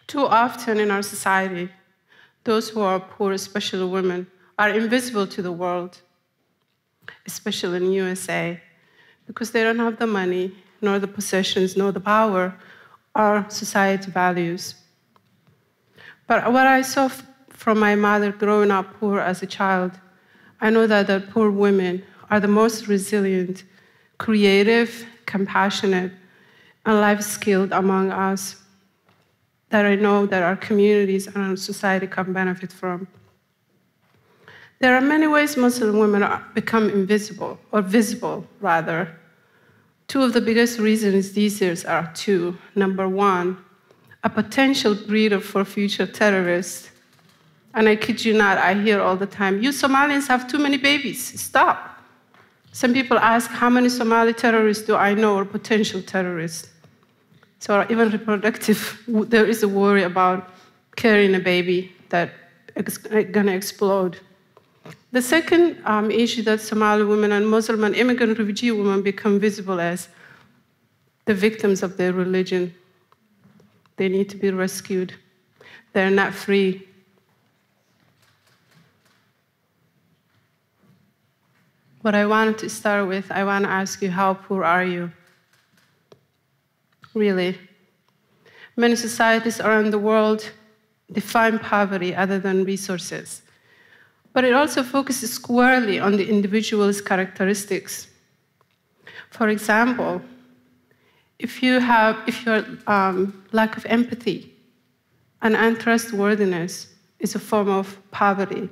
Too often in our society, those who are poor, especially women, are invisible to the world, especially in the USA, because they don't have the money, nor the possessions, nor the power our society values. But what I saw from my mother growing up poor as a child, I know that the poor women are the most resilient, creative, compassionate, and life-skilled among us that I know that our communities and our society can benefit from. There are many ways Muslim women become invisible, or visible, rather. Two of the biggest reasons these years are two. Number one, a potential breeder for future terrorists. And I kid you not, I hear all the time, you Somalians have too many babies, stop. Some people ask, how many Somali terrorists do I know, or potential terrorists? So even reproductive, there is a worry about carrying a baby that is going to explode. The second issue that Somali women and Muslim and immigrant refugee women become visible as the victims of their religion. They need to be rescued. They're not free. What I wanted to start with, I want to ask you, how poor are you? Really. Many societies around the world define poverty other than resources. But it also focuses squarely on the individual's characteristics. For example, if your lack of empathy and untrustworthiness is a form of poverty,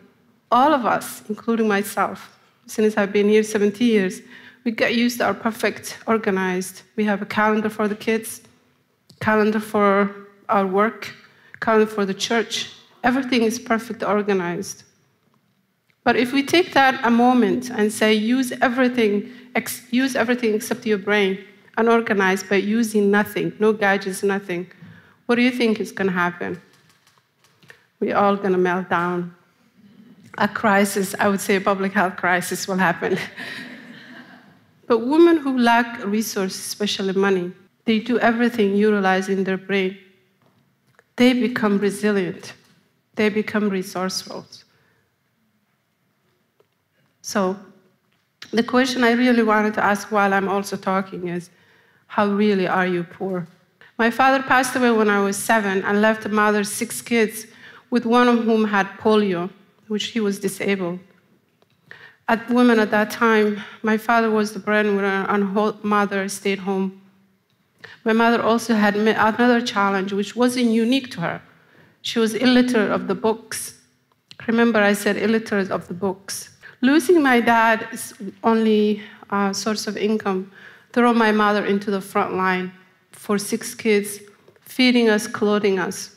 all of us, including myself, since I've been here 70 years, we get used to our perfect, organized. We have a calendar for the kids, calendar for our work, calendar for the church. Everything is perfect organized. But if we take that a moment and say, use everything except your brain, and organize by using nothing, no gadgets, nothing, what do you think is going to happen? We're all going to melt down. A crisis, I would say a public health crisis will happen. But women who lack resources, especially money, they do everything utilizing their brain. They become resilient. They become resourceful. So the question I really wanted to ask while I'm also talking is, how really are you poor? My father passed away when I was 7 and left a mother 6 kids, with one of whom had polio, which he was disabled. Women at that time, my father was the breadwinner and mother stayed home. My mother also had another challenge, which wasn't unique to her. She was illiterate of the books. Remember, I said illiterate of the books. Losing my dad's only source of income threw my mother into the front line for 6 kids, feeding us, clothing us.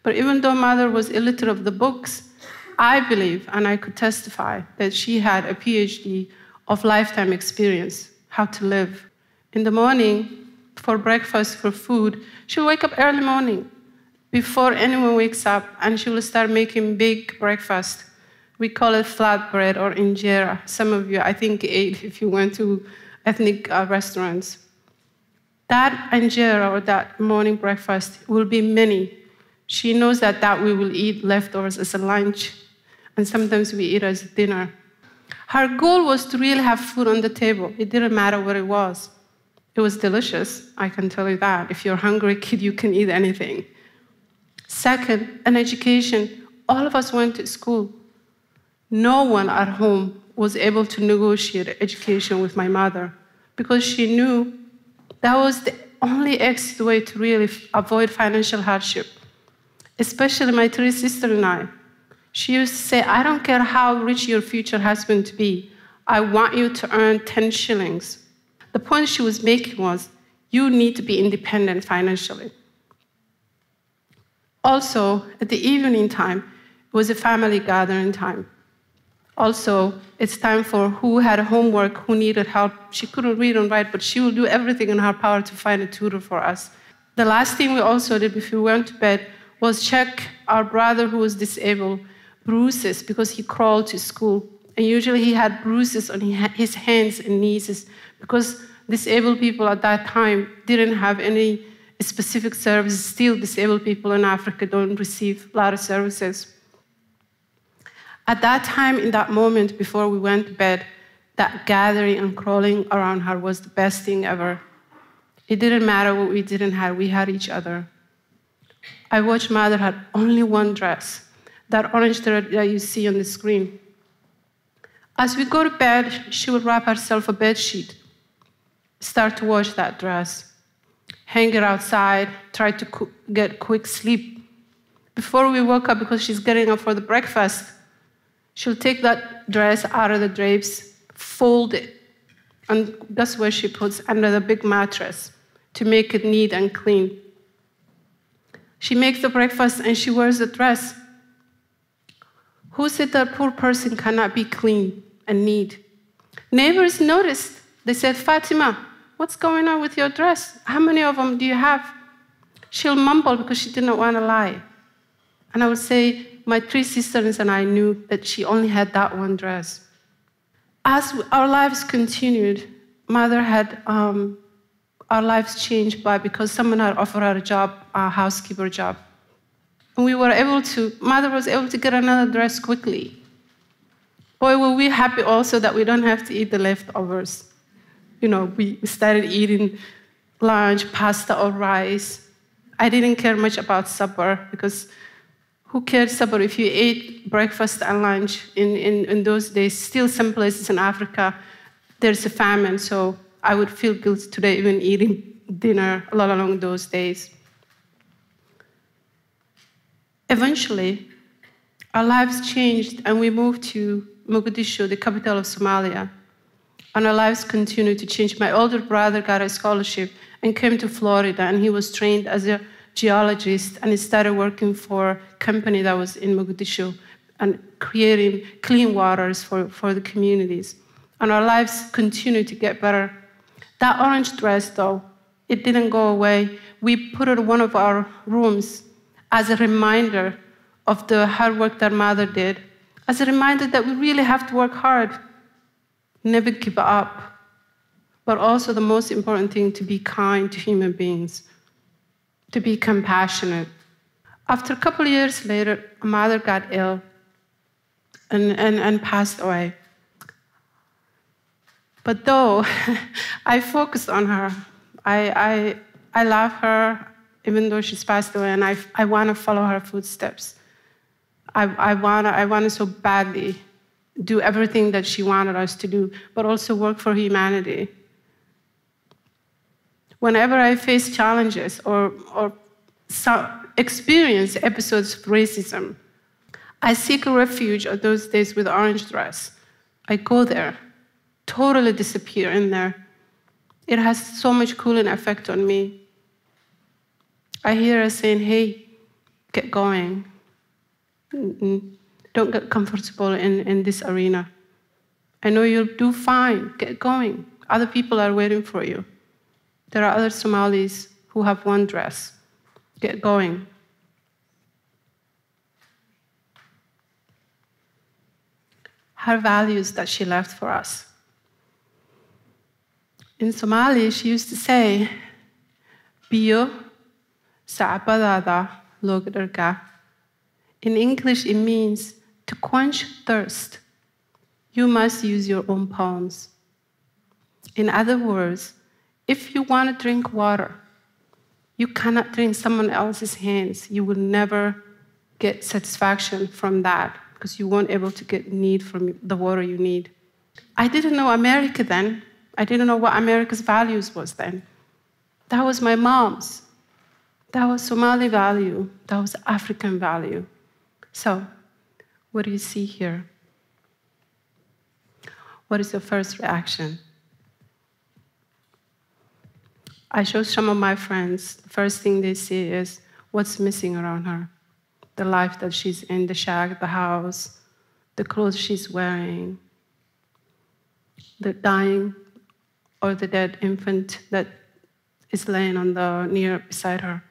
But even though mother was illiterate of the books, I believe, and I could testify, that she had a PhD of lifetime experience, how to live. In the morning, for breakfast, for food, she'll wake up early morning, before anyone wakes up, and she will start making big breakfast. We call it flatbread or injera. Some of you, I think, ate if you went to ethnic restaurants. That injera, or that morning breakfast, will be many. She knows that we will eat leftovers as a lunch, and sometimes we eat as dinner. Her goal was to really have food on the table. It didn't matter what it was. It was delicious, I can tell you that. If you're a hungry kid, you can eat anything. Second, an education. All of us went to school. No one at home was able to negotiate education with my mother because she knew that was the only exit way to really avoid financial hardship. Especially my 3 sisters and I. She used to say, I don't care how rich your future husband to be. I want you to earn 10 shillings. The point she was making was, you need to be independent financially. Also, at the evening time, it was a family gathering time. Also, it's time for who had homework, who needed help. She couldn't read and write, but she will do everything in her power to find a tutor for us. The last thing we also did before we went to bed was check our brother who was disabled, bruises, because he crawled to school. And usually he had bruises on his hands and knees because disabled people at that time didn't have any specific services. Still, disabled people in Africa don't receive a lot of services. At that time, in that moment, before we went to bed, that gathering and crawling around her was the best thing ever. It didn't matter what we didn't have, we had each other. I watched Mother had only one dress, that orange thread that you see on the screen. As we go to bed, she would wrap herself a bed sheet, start to wash that dress, hang it outside, try to get quick sleep. Before we woke up, because she's getting up for the breakfast, she'll take that dress out of the drapes, fold it, and that's where she puts under the big mattress to make it neat and clean. She makes the breakfast and she wears the dress. Who said that poor person cannot be clean and neat? Neighbors noticed. They said, Fatima, what's going on with your dress? How many of them do you have? She'll mumble because she didn't want to lie. And I would say, my 3 sisters and I knew that she only had that one dress. As our lives continued, Mother had our lives changed because someone had offered her a job, a housekeeper job. And Mother was able to get another dress quickly. Boy, were we happy also that we don't have to eat the leftovers. We started eating lunch, pasta or rice. I didn't care much about supper because who cared supper if you ate breakfast and lunch in those days? Still, some places in Africa, there's a famine, so I would feel guilty today even eating dinner a lot along those days. Eventually, our lives changed and we moved to Mogadishu, the capital of Somalia. And our lives continued to change. My older brother got a scholarship and came to Florida, and he was trained as a geologist, and he started working for a company that was in Mogadishu and creating clean waters for the communities. And our lives continued to get better. That orange dress, though, it didn't go away. We put it in one of our rooms as a reminder of the hard work that Mother did, as a reminder that we really have to work hard, never give up, but also the most important thing, to be kind to human beings, to be compassionate. After a couple of years later, Mother got ill and passed away. But though I focused on her, I love her, even though she's passed away, and I want to follow her footsteps. I want to so badly do everything that she wanted us to do, but also work for humanity. Whenever I face challenges or experience episodes of racism, I seek a refuge of those days with orange dress. I go there, totally disappear in there. It has so much cooling effect on me. I hear her saying, hey, get going. Don't get comfortable in this arena. I know you'll do fine. Get going. Other people are waiting for you. There are other Somalis who have one dress. Get going. Her values that she left for us. In Somali, she used to say, Biyo sa'abadada logdarka. In English, it means to quench thirst, you must use your own palms. In other words, if you want to drink water, you cannot drink someone else's hands. You will never get satisfaction from that because you won't be able to get need from the water you need. I didn't know America then. I didn't know what America's values was then. That was my mom's. That was Somali value. That was African value. So, what do you see here? What is your first reaction? I show some of my friends, the first thing they see is what's missing around her. The life that she's in, the shack, the house, the clothes she's wearing, the dying or the dead infant that is laying on the near beside her.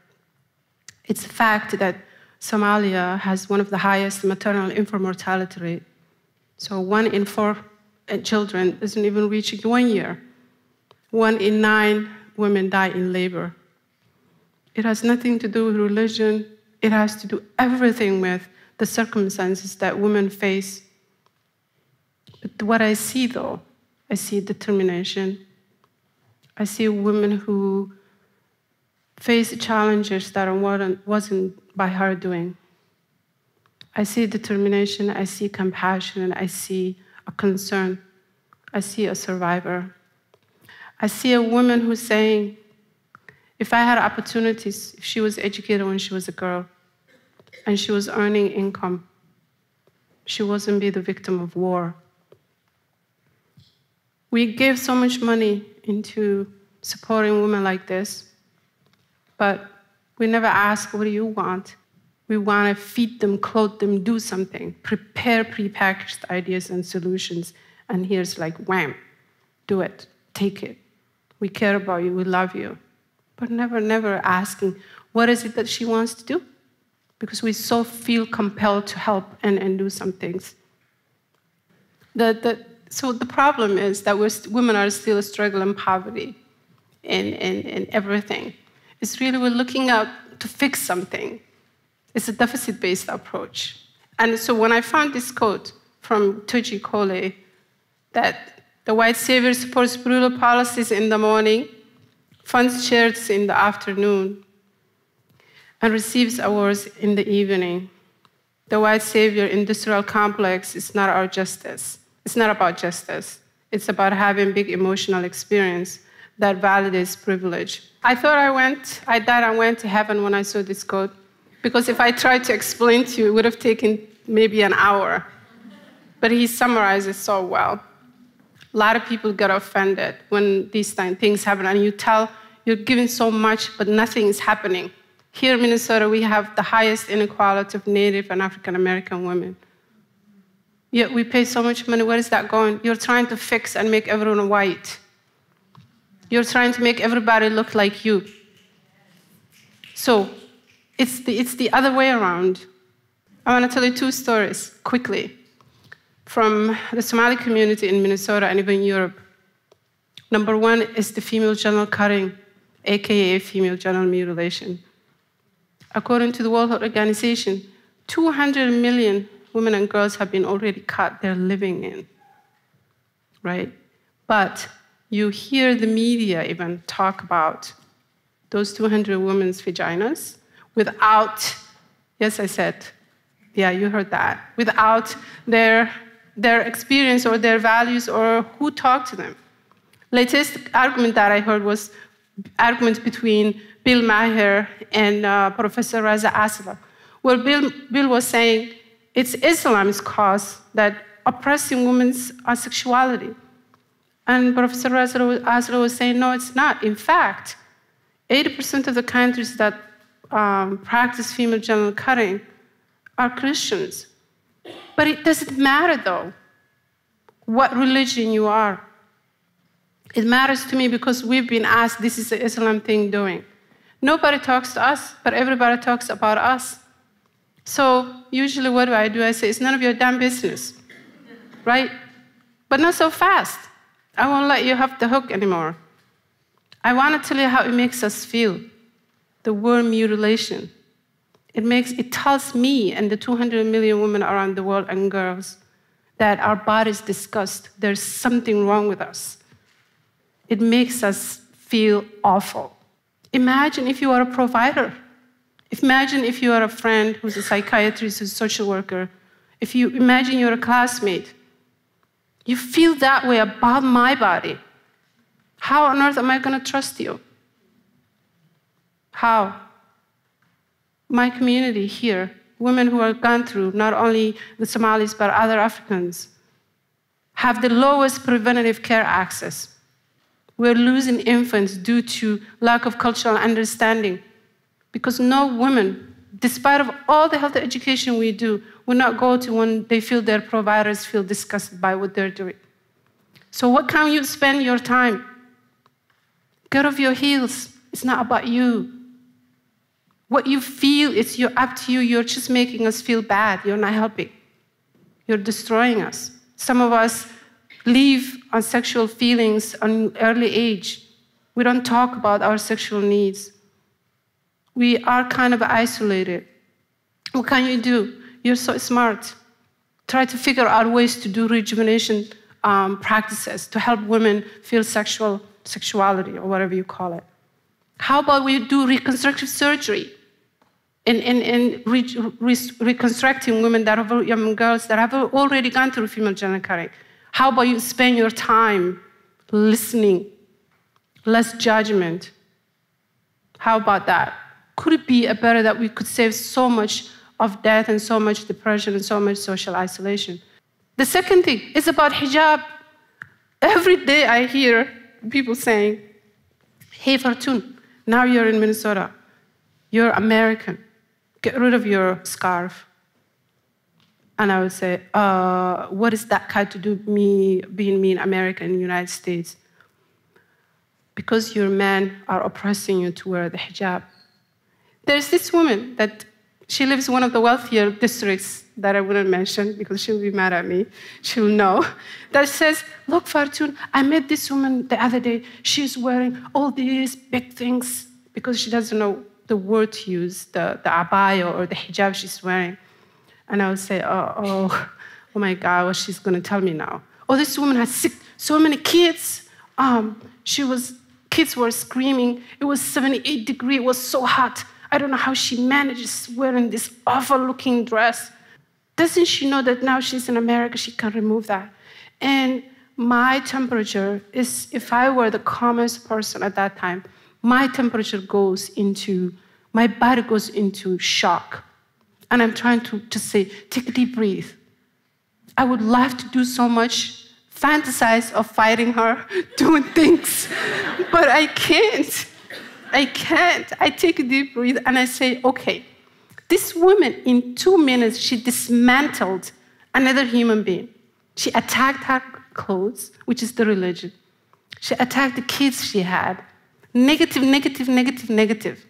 It's a fact that Somalia has one of the highest maternal infant mortality rate. So 1 in 4 children doesn't even reach 1 year. 1 in 9 women die in labor. It has nothing to do with religion. It has to do everything with the circumstances that women face. But what I see, though, I see determination. I see women who face challenges that wasn't by her doing. I see determination, I see compassion, I see a concern. I see a survivor. I see a woman who's saying, if I had opportunities, if she was educated when she was a girl, and she was earning income, she wasn't be the victim of war. We gave so much money into supporting women like this, but we never ask, what do you want? We want to feed them, clothe them, do something, prepare prepackaged ideas and solutions. And here's like, wham, do it, take it. We care about you, we love you. But never asking, what is it that she wants to do? Because we so feel compelled to help and do some things. So the problem is that women are still struggling in poverty in everything. It's really we're looking out to fix something. It's a deficit-based approach. And so when I found this quote from Toji Kole, that the white savior supports brutal policies in the morning, funds charities in the afternoon, and receives awards in the evening. The white savior industrial complex is not our justice. It's not about justice. It's about having big emotional experience that validates privilege. I thought I died and went to heaven when I saw this quote, because if I tried to explain to you, it would have taken maybe an hour. But he summarized it so well. A lot of people get offended when these things happen, and you tell you're giving so much, but nothing is happening. Here in Minnesota, we have the highest inequality of Native and African American women. Yet we pay so much money. Where is that going? You're trying to fix and make everyone white. You're trying to make everybody look like you. So it's the other way around. I want to tell you two stories quickly from the Somali community in Minnesota and even Europe. Number one is the female genital cutting, AKA female genital mutilation. According to the World Health Organization, 200 million women and girls have been already cut they're living in, right? But you hear the media even talk about those 200 women's vaginas without, yes, I said, yeah, you heard that, without their experience or their values or who talked to them. Latest argument that I heard was argument between Bill Maher and Professor Raza Asla, where Bill was saying it's Islam's cause that oppressing women's sexuality. And Professor Raza Asla was saying, no, it's not. In fact, 80% of the countries that practice female genital cutting are Christians. But it doesn't matter, though, what religion you are. It matters to me because we've been asked, this is the Islam thing doing. Nobody talks to us, but everybody talks about us. So usually what do? I say, it's none of your damn business, right? But not so fast. I won't let you have the hook anymore. I want to tell you how it makes us feel, the word mutilation. It tells me and the 200 million women around the world and girls that our bodies disgust. There's something wrong with us. It makes us feel awful. Imagine if you are a provider. Imagine if you are a friend who's a psychiatrist, who's a social worker. Imagine you're a classmate. You feel that way about my body. How on earth am I going to trust you? How? My community here, women who have gone through, not only the Somalis, but other Africans, have the lowest preventative care access. We're losing infants due to lack of cultural understanding because no women, despite of all the health education we do, will not go to when they feel their providers feel disgusted by what they're doing. So what can you spend your time? Get off your heels. It's not about you. What you feel, it's up to you. You're just making us feel bad. You're not helping. You're destroying us. Some of us live on sexual feelings on early age. We don't talk about our sexual needs. We are kind of isolated. What can you do? You're so smart. Try to figure out ways to do rejuvenation practices to help women feel sexuality, or whatever you call it. How about we do reconstructive surgery in reconstructing women that have, young girls that have already gone through female genital cutting? How about you spend your time listening, less judgment? How about that? Could it be better that we could save so much of death and so much depression and so much social isolation? The second thing is about hijab. Every day I hear people saying, hey, Fartun, now you're in Minnesota. You're American. Get rid of your scarf. And I would say, what is that got to do with me being me in America, in the United States? Because your men are oppressing you to wear the hijab. There's this woman that she lives in one of the wealthier districts that I wouldn't mention because she'll be mad at me. She'll know. That says, look, Fartun, I met this woman the other day. She's wearing all these big things because she doesn't know the word to use, the abaya or the hijab she's wearing. And I would say, oh my God, what she's going to tell me now. Oh, this woman has so many kids. Kids were screaming. It was 78 degrees. It was so hot. I don't know how she manages wearing this awful-looking dress. Doesn't she know that now she's in America, she can remove that? And my temperature is, if I were the calmest person at that time, my temperature goes into, my body goes into shock. And I'm trying to just say, take a deep breath. I would love to do so much, fantasize of fighting her, doing things, but I can't. I can't. I take a deep breath and I say, okay, this woman in 2 minutes, she dismantled another human being. She attacked her clothes, which is the religion. She attacked the kids she had. Negative, negative, negative, negative.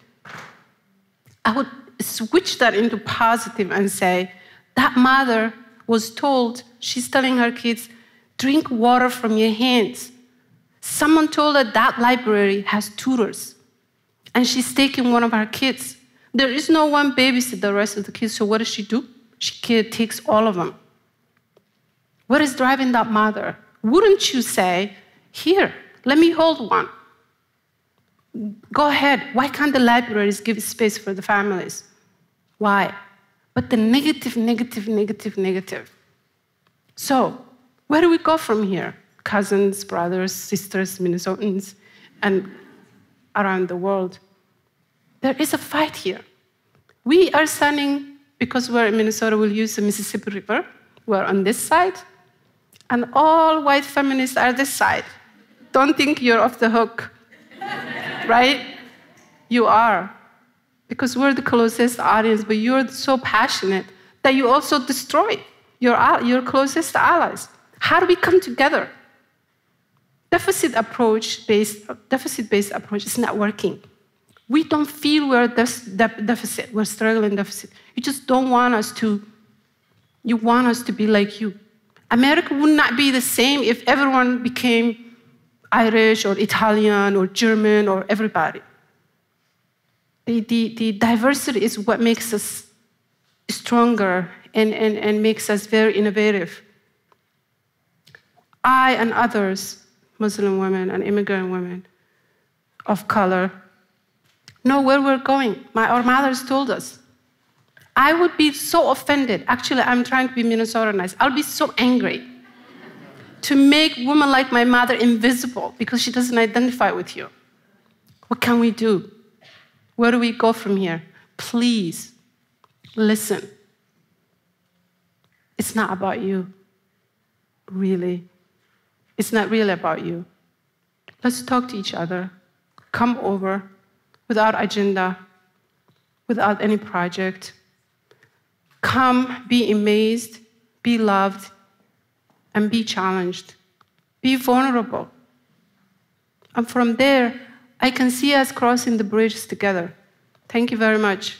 I would switch that into positive and say, that mother was told, she's telling her kids, drink water from your hands. Someone told her that library has tutors. And she's taking one of her kids. There is no one babysit the rest of the kids, so what does she do? She takes all of them. What is driving that mother? Wouldn't you say, here, let me hold one. Go ahead. Why can't the libraries give space for the families? Why? But the negative, negative, negative, negative. So, where do we go from here? Cousins, brothers, sisters, Minnesotans, and around the world. There is a fight here. We are standing, because we're in Minnesota, we'll use the Mississippi River. We're on this side, and all white feminists are this side. Don't think you're off the hook, right? You are, because we're the closest audience, but you're so passionate that you also destroy your closest allies. How do we come together? Deficit-based approach is not working. We don't feel we're deficit, we're struggling deficit. You just don't want us to, you want us to be like you. America would not be the same if everyone became Irish or Italian or German or everybody. The diversity is what makes us stronger and makes us very innovative. I and others, Muslim women and immigrant women of color, know where we're going. Our mothers told us. I would be so offended. Actually, I'm trying to be Minnesotanized. I'll be so angry to make women like my mother invisible because she doesn't identify with you. What can we do? Where do we go from here? Please, listen. It's not about you, really. It's not really about you. Let's talk to each other. Come over without agenda, without any project. Come, be amazed, be loved, and be challenged. Be vulnerable. And from there, I can see us crossing the bridges together. Thank you very much.